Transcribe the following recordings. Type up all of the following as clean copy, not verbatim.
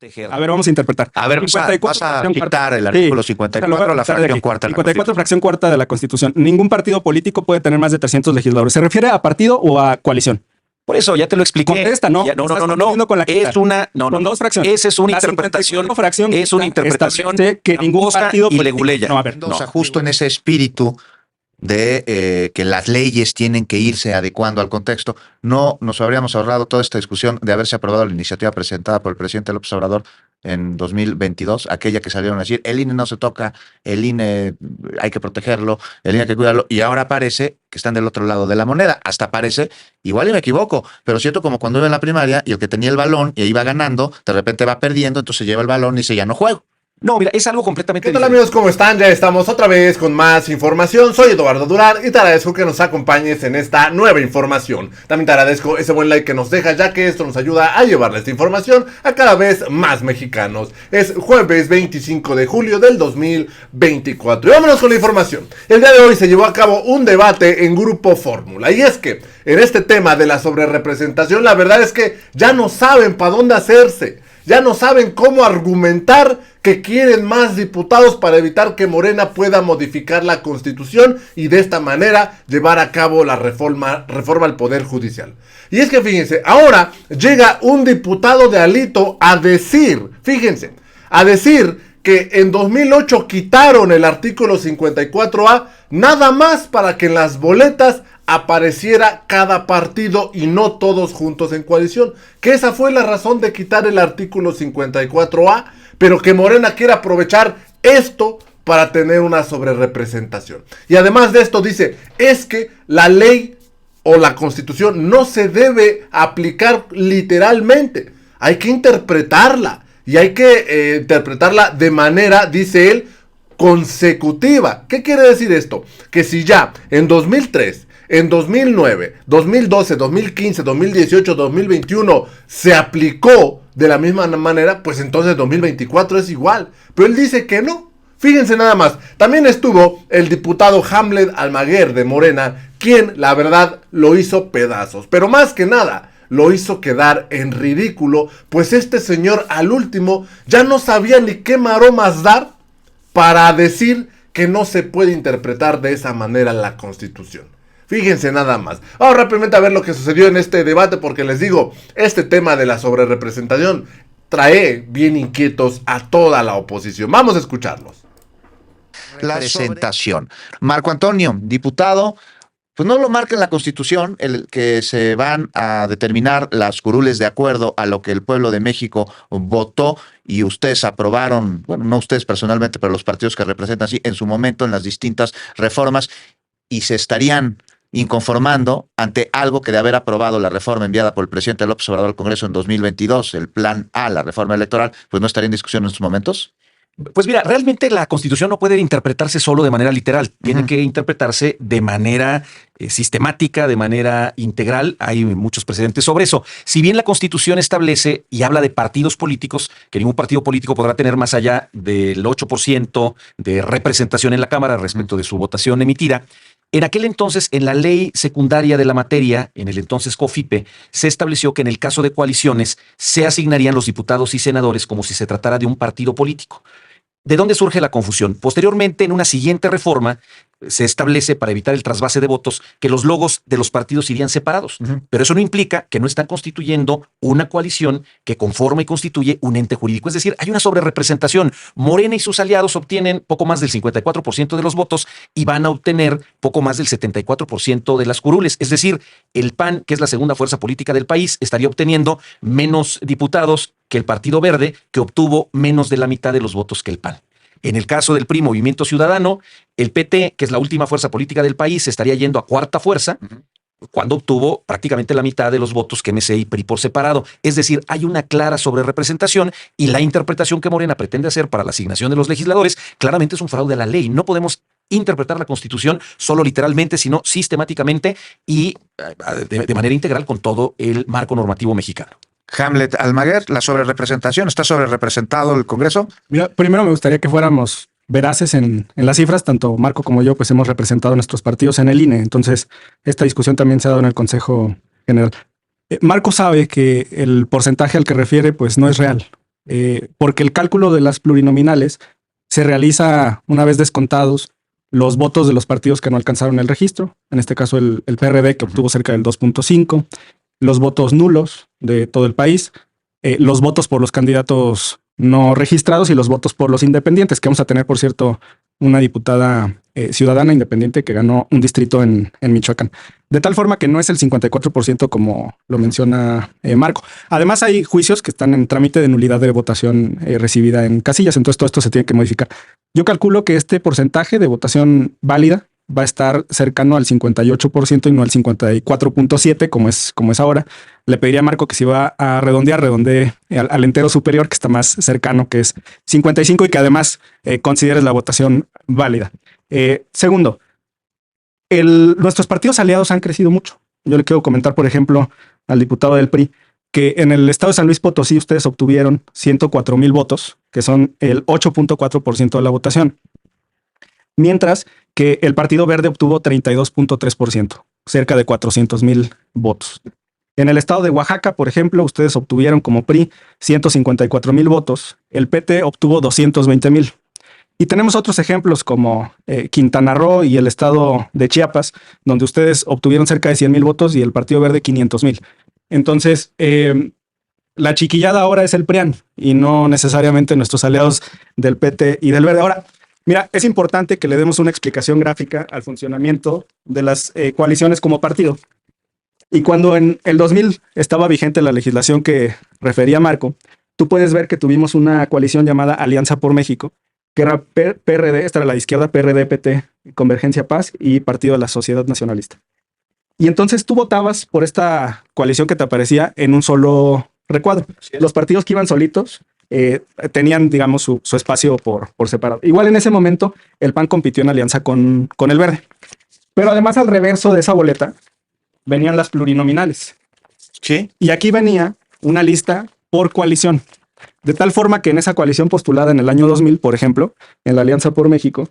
proteger. A ver, vamos a interpretar. A ver, vas a quitar el artículo 54, la fracción cuarta. 54, fracción cuarta de la Constitución. Ningún partido político puede tener más de 300 legisladores. ¿Se refiere a partido o a coalición? Por eso ya te lo expliqué. Contesta, ¿no? Ya, no. Es una, con dos fracciones. Esa es una interpretación. Es una interpretación que ningún partido y leguleya. No, a ver. O sea, justo en ese espíritu de que las leyes tienen que irse adecuando al contexto, no nos habríamos ahorrado toda esta discusión de haberse aprobado la iniciativa presentada por el presidente López Obrador en 2022, aquella que salieron a decir, el INE no se toca, el INE hay que protegerlo, el INE hay que cuidarlo, y ahora parece que están del otro lado de la moneda, hasta parece, igual y me equivoco, pero cierto como cuando iba en la primaria y el que tenía el balón y iba ganando, de repente va perdiendo, entonces lleva el balón y dice, ya no juego. No, mira, es algo completamente ¿Qué tal, diferente. amigos? ¿Cómo están? Ya estamos otra vez con más información. Soy Eduardo Durán y te agradezco que nos acompañes en esta nueva información. También te agradezco ese buen like que nos dejas, ya que esto nos ayuda a llevarle esta información a cada vez más mexicanos. Es jueves 25 de julio del 2024. Y vámonos con la información. El día de hoy se llevó a cabo un debate en Grupo Fórmula. Y es que en este tema de la sobrerepresentación, la verdad es que ya no saben para dónde hacerse. Ya no saben cómo argumentar que quieren más diputados para evitar que Morena pueda modificar la Constitución y de esta manera llevar a cabo la reforma al Poder Judicial. Y es que fíjense, ahora llega un diputado de Alito a decir, que en 2008 quitaron el artículo 54A nada más para que en las boletas apareciera cada partido y no todos juntos en coalición. Que esa fue la razón de quitar el artículo 54A, pero que Morena quiere aprovechar esto para tener una sobrerepresentación. Y además de esto dice, es que la ley o la Constitución no se debe aplicar literalmente. Hay que interpretarla. Y hay que interpretarla de manera, dice él, consecutiva. ¿Qué quiere decir esto? Que si ya en 2003... en 2009, 2012, 2015, 2018, 2021 se aplicó de la misma manera, pues entonces 2024 es igual. Pero él dice que no. Fíjense nada más. También estuvo el diputado Hamlet Almaguer de Morena, quien la verdad lo hizo pedazos. Pero más que nada, lo hizo quedar en ridículo, pues este señor al último ya no sabía ni qué maromas dar para decir que no se puede interpretar de esa manera la Constitución. Fíjense nada más. Vamos rápidamente a ver lo que sucedió en este debate, porque les digo, este tema de la sobrerepresentación trae bien inquietos a toda la oposición. Vamos a escucharlos. La presentación. Marco Antonio, diputado, pues no lo marca en la Constitución el que se van a determinar las curules de acuerdo a lo que el pueblo de México votó y ustedes aprobaron, bueno, no ustedes personalmente, pero los partidos que representan así en su momento en las distintas reformas, y se estarían inconformando ante algo que de haber aprobado la reforma enviada por el presidente López Obrador al Congreso en 2022, el plan A, la reforma electoral, pues no estaría en discusión en estos momentos. Pues mira, realmente la Constitución no puede interpretarse solo de manera literal, tiene que interpretarse de manera sistemática, de manera integral. Hay muchos precedentes sobre eso. Si bien la Constitución establece y habla de partidos políticos, que ningún partido político podrá tener más allá del 8% de representación en la Cámara respecto de su votación emitida, en aquel entonces, en la ley secundaria de la materia, en el entonces COFIPE, se estableció que en el caso de coaliciones se asignarían los diputados y senadores como si se tratara de un partido político. ¿De dónde surge la confusión? Posteriormente, en una siguiente reforma, se establece, para evitar el trasvase de votos, que los logos de los partidos irían separados. Pero eso no implica que no están constituyendo una coalición que conforma y constituye un ente jurídico. Es decir, hay una sobrerepresentación. Morena y sus aliados obtienen poco más del 54% de los votos y van a obtener poco más del 74% de las curules. Es decir, el PAN, que es la segunda fuerza política del país, estaría obteniendo menos diputados que el Partido Verde, que obtuvo menos de la mitad de los votos que el PAN. En el caso del PRI, Movimiento Ciudadano, el PT, que es la última fuerza política del país, estaría yendo a cuarta fuerza, cuando obtuvo prácticamente la mitad de los votos que MC y PRI por separado. Es decir, hay una clara sobrerepresentación y la interpretación que Morena pretende hacer para la asignación de los legisladores claramente es un fraude a la ley. No podemos interpretar la Constitución solo literalmente, sino sistemáticamente y de manera integral con todo el marco normativo mexicano. Hamlet Almaguer, la sobrerepresentación, ¿está sobrerepresentado el Congreso? Mira, primero me gustaría que fuéramos veraces en las cifras. Tanto Marco como yo pues hemos representado nuestros partidos en el INE, entonces esta discusión también se ha dado en el Consejo General. Marco sabe que el porcentaje al que refiere pues no es real. porque el cálculo de las plurinominales se realiza una vez descontados los votos de los partidos que no alcanzaron el registro, en este caso el PRD, que obtuvo cerca del 2.5, los votos nulos de todo el país, los votos por los candidatos no registrados y los votos por los independientes, que vamos a tener, por cierto, una diputada ciudadana independiente que ganó un distrito en Michoacán. De tal forma que no es el 54% como lo menciona Marco. Además, hay juicios que están en trámite de nulidad de votación recibida en casillas, entonces todo esto se tiene que modificar. Yo calculo que este porcentaje de votación válida va a estar cercano al 58% y no al 54.7% como es ahora. Le pediría a Marco que si va a redondee al entero superior, que está más cercano, que es 55, y que además consideres la votación válida. Segundo, nuestros partidos aliados han crecido mucho. Yo le quiero comentar, por ejemplo, al diputado del PRI, que en el estado de San Luis Potosí ustedes obtuvieron 104,000 votos, que son el 8.4% de la votación. Mientras que el Partido Verde obtuvo 32.3%, cerca de 400,000 votos. En el estado de Oaxaca, por ejemplo, ustedes obtuvieron como PRI 154,000 votos, el PT obtuvo 220,000. Y tenemos otros ejemplos como Quintana Roo y el estado de Chiapas, donde ustedes obtuvieron cerca de 100,000 votos y el Partido Verde 500,000. Entonces, la chiquillada ahora es el PRIAN y no necesariamente nuestros aliados del PT y del Verde. Ahora, mira, es importante que le demos una explicación gráfica al funcionamiento de las coaliciones como partido. Y cuando en el 2000 estaba vigente la legislación que refería Marco, tú puedes ver que tuvimos una coalición llamada Alianza por México, que era PRD, esta era la izquierda, PRD, PT, Convergencia Paz y Partido de la Sociedad Nacionalista. Y entonces tú votabas por esta coalición que te aparecía en un solo recuadro. Los partidos que iban solitos tenían, digamos, su espacio por separado. Igual en ese momento el PAN compitió en alianza con el Verde. Pero además al reverso de esa boleta venían las plurinominales. Sí. Y aquí venía una lista por coalición. De tal forma que en esa coalición postulada en el año 2000, por ejemplo, en la Alianza por México,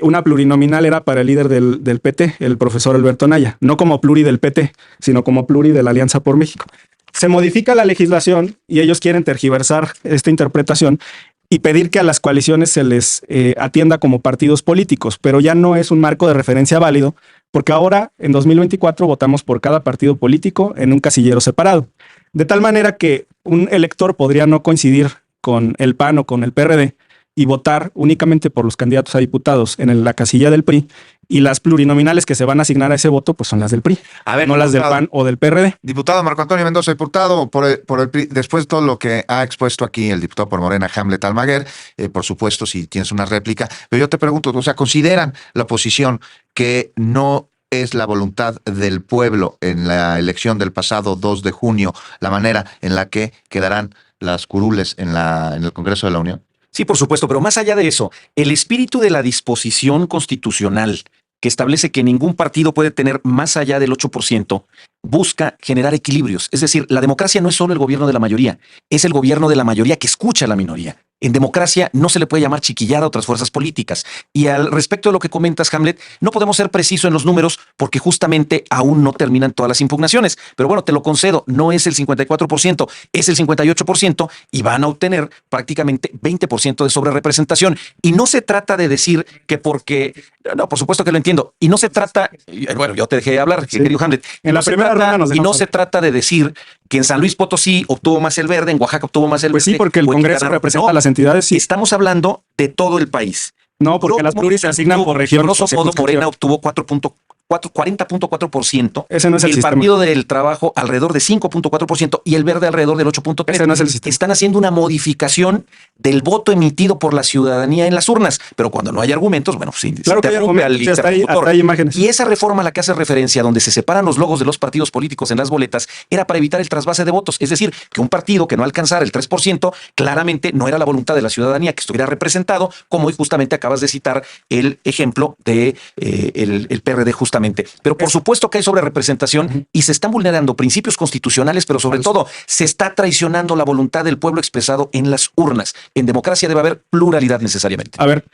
una plurinominal era para el líder del PT, el profesor Alberto Naya. No como pluri del PT, sino como pluri de la Alianza por México. Se modifica la legislación y ellos quieren tergiversar esta interpretación y pedir que a las coaliciones se les atienda como partidos políticos, pero ya no es un marco de referencia válido, porque ahora en 2024 votamos por cada partido político en un casillero separado. De tal manera que un elector podría no coincidir con el PAN o con el PRD y votar únicamente por los candidatos a diputados en la casilla del PRI, y las plurinominales que se van a asignar a ese voto pues son las del PRI, A ver, no las del PAN o del PRD. Diputado Marco Antonio Mendoza, diputado por el PRI, después de todo lo que ha expuesto aquí el diputado por Morena, Hamlet Almaguer, por supuesto, si tienes una réplica, pero yo te pregunto, o sea, ¿consideran la oposición que no es la voluntad del pueblo en la elección del pasado 2 de junio la manera en la que quedarán las curules en el Congreso de la Unión? Sí, por supuesto, pero más allá de eso, el espíritu de la disposición constitucional que establece que ningún partido puede tener más allá del 8%, busca generar equilibrios. Es decir, la democracia no es solo el gobierno de la mayoría, es el gobierno de la mayoría que escucha a la minoría. En democracia no se le puede llamar chiquillada a otras fuerzas políticas. Y al respecto de lo que comentas, Hamlet, no podemos ser precisos en los números porque justamente aún no terminan todas las impugnaciones. Pero bueno, te lo concedo, no es el 54%, es el 58% y van a obtener prácticamente 20% de sobrerepresentación. Y no se trata de decir que porque... No, por supuesto que lo entiendo. Y no se trata... Bueno, yo te dejé hablar, sí, querido Hamlet. En la primera ronda nos dejamos. Y no se trata de decir que en San Luis Potosí obtuvo más el Verde, en Oaxaca obtuvo más el Pues Verde. sí, porque el Congreso representa a las entidades. Sí. Estamos hablando de todo el país. No, porque las pluris se asignan por región. Grosso modo, Morena obtuvo 40.4%. Ese no es el sistema. Partido del Trabajo alrededor de 5.4% y el Verde alrededor del 8.3%. Ese no es el sistema. Están haciendo una modificación del voto emitido por la ciudadanía en las urnas. Pero cuando no hay argumentos, bueno, sí, claro que hay argumentos. Sí, hasta hay imágenes. Y esa reforma a la que hace referencia, donde se separan los logos de los partidos políticos en las boletas, era para evitar el trasvase de votos. Es decir, que un partido que no alcanzara el 3%, claramente no era la voluntad de la ciudadanía que estuviera representado, como hoy justamente acabas de citar el ejemplo de el PRD justamente. Pero por supuesto que hay sobrerepresentación y se están vulnerando principios constitucionales, pero sobre todo se está traicionando la voluntad del pueblo expresado en las urnas. En democracia debe haber pluralidad necesariamente. A ver,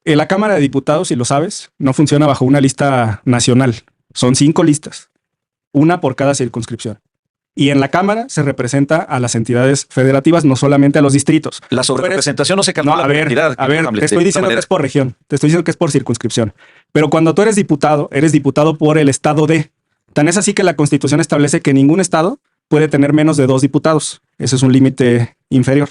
la Cámara de Diputados, si lo sabes, no funciona bajo una lista nacional. Son 5 listas, una por cada circunscripción. Y en la Cámara se representa a las entidades federativas, no solamente a los distritos. La sobrerepresentación no se calcula No, a por ver, entidad. te estoy diciendo que es por región, te estoy diciendo que es por circunscripción. Pero cuando tú eres diputado por el estado de. Tan es así que la Constitución establece que ningún estado puede tener menos de 2 diputados. Ese es un límite inferior.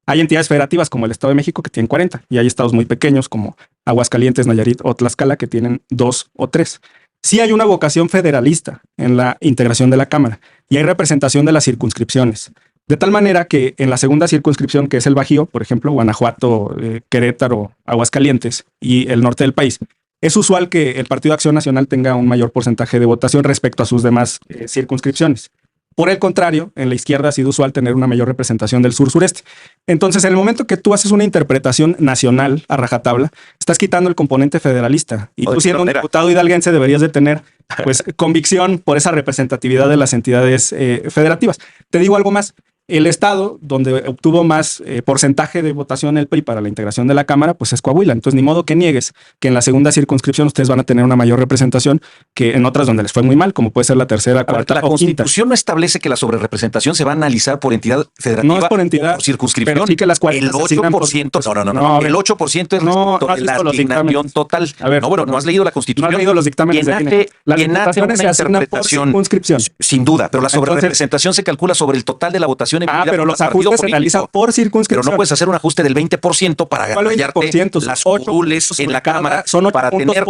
Hay entidades federativas como el Estado de México que tienen 40 y hay estados muy pequeños como Aguascalientes, Nayarit o Tlaxcala que tienen 2 o 3. Sí hay una vocación federalista en la integración de la Cámara y hay representación de las circunscripciones. De tal manera que en la segunda circunscripción, que es el Bajío, por ejemplo, Guanajuato, Querétaro, Aguascalientes y el norte del país, es usual que el Partido Acción Nacional tenga un mayor porcentaje de votación respecto a sus demás circunscripciones. Por el contrario, en la izquierda ha sido usual tener una mayor representación del sur-sureste. Entonces, en el momento que tú haces una interpretación nacional a rajatabla, estás quitando el componente federalista. Y tú, siendo un diputado hidalguense, deberías de tener pues convicción por esa representatividad de las entidades federativas. Te digo algo más. El estado donde obtuvo más porcentaje de votación el PRI para la integración de la Cámara, pues es Coahuila. Entonces, ni modo que niegues que en la segunda circunscripción ustedes van a tener una mayor representación que en otras donde les fue muy mal, como puede ser la tercera, cuarta la o quinta. Constitución no establece que la sobrerepresentación se va a analizar por entidad federativa. No es por entidad, por circunscripción. pero sí que las 40 el 8%, no. El 8% es la asignación total. A ver, no has leído la Constitución. No has leído los dictámenes de INE. Las diputaciones se asignan por circunscripción. Sin duda, pero la sobrerepresentación se calcula sobre el total de la votación emitida pero los ajustes se realizan por circunscripción. Pero no puedes hacer un ajuste del 20% para ganarte las curules en la Cámara para tener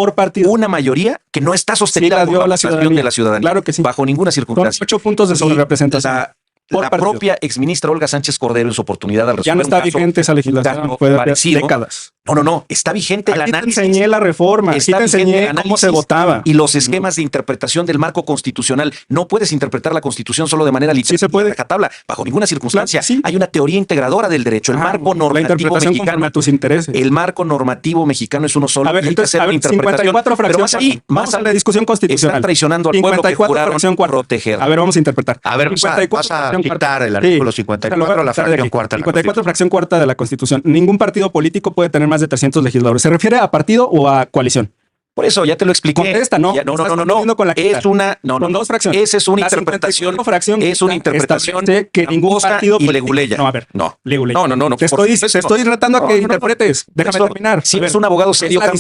una mayoría que no está sostenida por la votación de la ciudadanía. Claro que sí. Bajo ninguna circunstancia. Son 8 puntos de sobrerepresentación. La propia exministra Olga Sánchez Cordero en su oportunidad al resolver ya no está vigente esa legislación, fue de décadas. No, está vigente el análisis. Te enseñé la reforma, aquí te enseñé cómo se votaba. Y los esquemas de interpretación del marco constitucional. No puedes interpretar la Constitución solo de manera literal. Sí se puede. Tabla, bajo ninguna circunstancia. Claro, sí. Hay una teoría integradora del derecho. El marco normativo mexicano. A tus intereses. El marco normativo mexicano es uno solo. A ver, entonces, 54 fracciones. Pero vamos a la discusión constitucional. Están traicionando al pueblo que juraron proteger. A ver, vamos a interpretar. A ver, vas a quitar el artículo 54, la fracción cuarta. 54, fracción cuarta de la Constitución. Ningún partido político puede tener más de 300 legisladores. ¿Se refiere a partido o a coalición? Por eso ya te lo expliqué. Contesta, no. Ya, no. Es una, con dos fracciones. Esa es una interpretación. Es una interpretación que ningún partido y leguleya. No, a ver. No. Te estoy retando a que interpretes. Déjame terminar. Si eres un abogado serio, claro.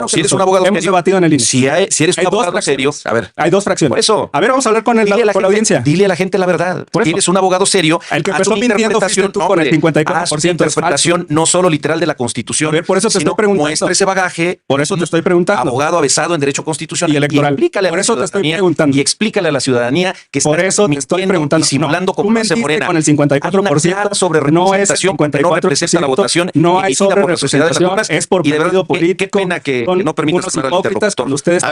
Si eres un abogado serio, hemos debatido en el INE. Si eres un abogado serio, a ver. Hay dos fracciones. Por eso. A ver, vamos a hablar con la audiencia. Dile a la gente la verdad. Si eres un abogado serio, el que empezó mintiendo fuiste tú con el 54%. Interpretación no solo literal de la Constitución. A ver, por eso te estoy preguntando. Muestra ese bagaje. Por eso te estoy preguntando. Abogado avesado en derecho constitucional y electoral. Por eso te estoy preguntando. Y explícale a la ciudadanía que por eso te estoy preguntando. Simulando como base morena. Con el 54%. Sobre representación no representa la votación. No hay sobre representación. Es por partido político. Qué pena que no permitas hablar al interlocutor. Ustedes a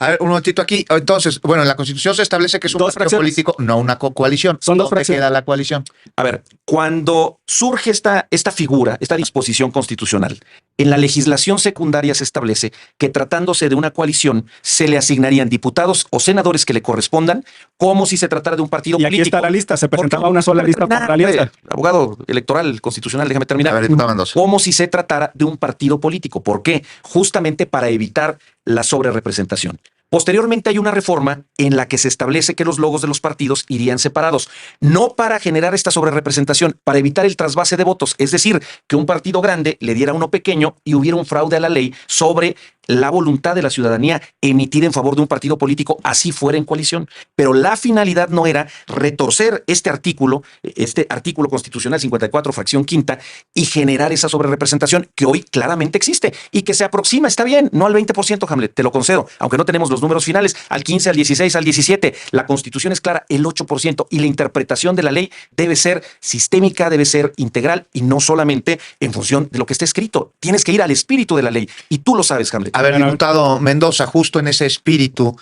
ver, un momentito aquí. Entonces, bueno, en la Constitución se establece que es un partido político, no una coalición. Son dos fracciones. ¿Dónde queda la coalición? A ver, cuando surge esta figura, esta disposición constitucional, en la legislación secundaria se establece que tratándose de una coalición se le asignarían diputados o senadores que le correspondan, como si se tratara de un partido político. Y aquí está la lista, se presentaba una sola lista por la alianza. Abogado electoral, constitucional, déjame terminar. A ver, como si se tratara de un partido político. ¿Por qué? Justamente para evitar la sobrerepresentación. Posteriormente hay una reforma en la que se establece que los logos de los partidos irían separados, no para generar esta sobrerepresentación, para evitar el trasvase de votos, es decir, que un partido grande le diera a uno pequeño y hubiera un fraude a la ley sobre la voluntad de la ciudadanía emitida en favor de un partido político, así fuera en coalición. Pero la finalidad no era retorcer este artículo constitucional 54, fracción quinta, y generar esa sobrerepresentación que hoy claramente existe y que se aproxima, está bien, no al 20%, Hamlet, te lo concedo, aunque no tenemos los números finales, al 15, al 16, al 17. La Constitución es clara, el 8%, y la interpretación de la ley debe ser sistémica, debe ser integral y no solamente en función de lo que esté escrito. Tienes que ir al espíritu de la ley y tú lo sabes, Hamlet. A ver, diputado Mendoza, justo en ese espíritu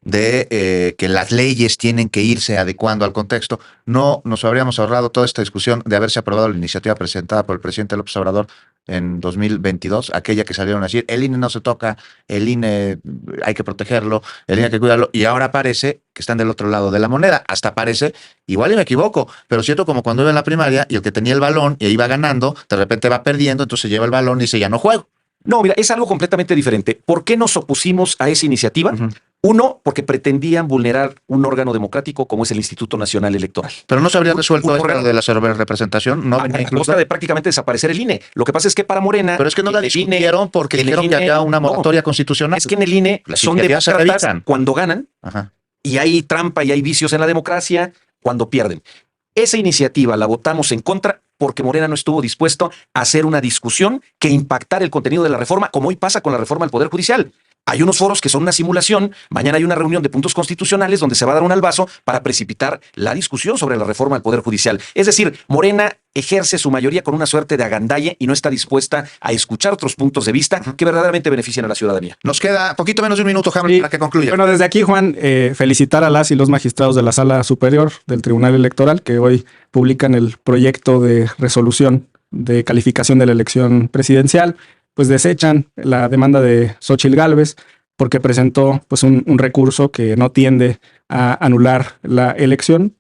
de que las leyes tienen que irse adecuando al contexto, no nos habríamos ahorrado toda esta discusión de haberse aprobado la iniciativa presentada por el presidente López Obrador en 2022, aquella que salieron a decir, el INE no se toca, el INE hay que protegerlo, el INE hay que cuidarlo, y ahora parece que están del otro lado de la moneda, hasta parece, igual y me equivoco, pero siento como cuando iba en la primaria y el que tenía el balón y iba ganando, de repente va perdiendo, entonces lleva el balón y dice, ya no juego. No, mira, es algo completamente diferente. ¿Por qué nos opusimos a esa iniciativa? Uno, porque pretendían vulnerar un órgano democrático como es el Instituto Nacional Electoral. Pero no se habría resuelto un esto órgano de la sobrerepresentación, ¿no? A costa de prácticamente desaparecer el INE. Lo que pasa es que para Morena... Pero es que no la en el discutieron porque en el dijeron que INE había una moratoria no, constitucional. es que en el INE Las son iniciativas se demócratas revisan. cuando ganan Ajá. y hay trampa y hay vicios en la democracia cuando pierden. Esa iniciativa la votamos en contra porque Morena no estuvo dispuesto a hacer una discusión que impactara el contenido de la reforma, como hoy pasa con la reforma del Poder Judicial. Hay unos foros que son una simulación. Mañana hay una reunión de puntos constitucionales donde se va a dar un albazo para precipitar la discusión sobre la reforma del Poder Judicial. Es decir, Morena ejerce su mayoría con una suerte de agandalle y no está dispuesta a escuchar otros puntos de vista que verdaderamente beneficien a la ciudadanía. Nos queda poquito menos de un minuto, Hamlet, para que concluya. Bueno, desde aquí, Juan, felicitar a las y los magistrados de la Sala Superior del Tribunal Electoral que hoy publican el proyecto de resolución de calificación de la elección presidencial. Pues desechan la demanda de Xóchitl Gálvez porque presentó pues un recurso que no tiende a anular la elección.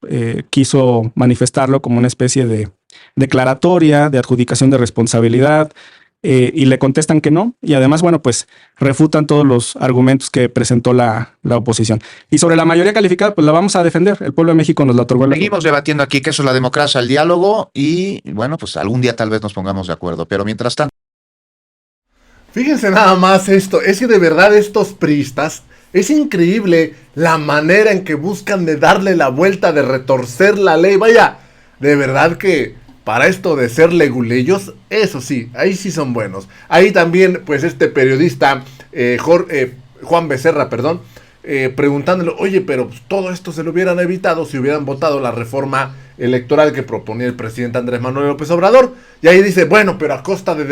Quiso manifestarlo como una especie de declaratoria de adjudicación de responsabilidad y le contestan que no. Y además, bueno, pues refutan todos los argumentos que presentó la oposición. Y sobre la mayoría calificada, pues la vamos a defender. El pueblo de México nos la otorgó. Seguimos debatiendo aquí que eso es la democracia, el diálogo y bueno, pues algún día tal vez nos pongamos de acuerdo. Pero mientras tanto, Fíjense nada más esto, es que de verdad estos priistas, es increíble la manera en que buscan de darle la vuelta, de retorcer la ley. Vaya, de verdad que para esto de ser leguleyos, eso sí, ahí sí son buenos. Ahí también, pues este periodista, Juan Becerra, preguntándole, oye, pero pues, todo esto se lo hubieran evitado si hubieran votado la reforma electoral que proponía el presidente Andrés Manuel López Obrador. Y ahí dice, bueno, pero a costa de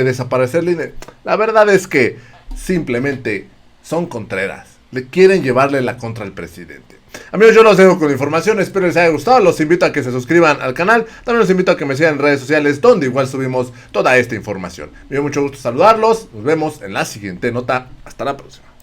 desaparecer el INE. La verdad es que simplemente son contreras. Le quieren llevarle la contra al presidente. Amigos, yo los dejo con la información. Espero les haya gustado. Los invito a que se suscriban al canal. También los invito a que me sigan en redes sociales, donde igual subimos toda esta información. Me dio mucho gusto saludarlos. Nos vemos en la siguiente nota. Hasta la próxima.